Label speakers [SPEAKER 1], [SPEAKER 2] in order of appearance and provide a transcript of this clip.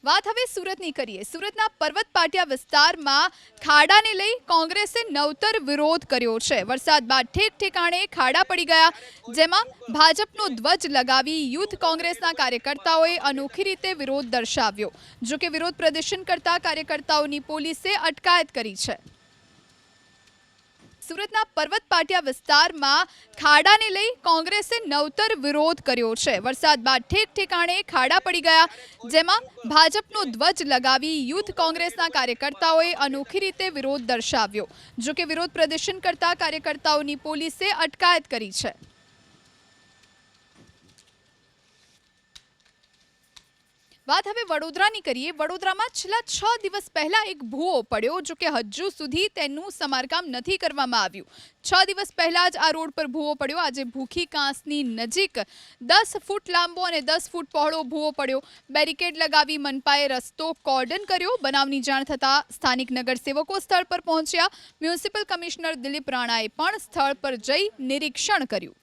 [SPEAKER 1] વાત હવે સુરતની કરીએ। સુરતના પર્વત પાટિયા વિસ્તારમાં ખાડાને લઈ કોંગ્રેસે નવતર વિરોધ કર્યો છે। વરસાદ બાદ ઠેક ઠેકાણે ખાડા પડી ગયા, જેમાં ભાજપનો ધ્વજ લગાવી યુથ કોંગ્રેસના કાર્યકર્તાઓએ અનોખી રીતે વિરોધ દર્શાવ્યો। જો કે વિરોધ પ્રદર્શન કરતા કાર્યકર્તાઓની પોલીસે અટકાયત કરી છે। સુરતના પર્વત પાટિયા વિસ્તારમાં ખાડાને લઈ કોંગ્રેસે નવતર વિરોધ કર્યો છે। વરસાદ બાદ ઠેક ઠેકાણે ખાડા પડી ગયા, જેમાં ભાજપનો ધ્વજ લગાવી યુથ કોંગ્રેસના કાર્યકર્તાઓએ અનોખી રીતે વિરોધ દર્શાવ્યો। જો કે વિરોધ પ્રદર્શન કરતા કાર્યકર્તાઓની પોલીસે અટકાયત કરી છે। વાત હવે વડોદરાની કરીએ। વડોદરામાં છેલ્લા 6 દિવસ પહેલા એક ભૂવો પડ્યો, જો કે હજુ સુધી તેનું સમારકામ નથી કરવામાં આવ્યું। 6 દિવસ પહેલા જ આ રોડ પર ભૂવો પડ્યો। આજે ભૂખી કાંસની નજીક 10 ફૂટ લાંબો અને 10 ફૂટ પહોળો ભૂવો પડ્યો। બેરિકેડ લગાવી મનપાએ રસ્તો કોર્ડન કર્યો। બનાવની જાણ થતાં સ્થાનિક નગરસેવકો સ્થળ પર પહોંચ્યા। મ્યુનિસિપલ કમિશનર દિલીપ રાણાએ પણ સ્થળ પર જઈ નિરીક્ષણ કર્યું।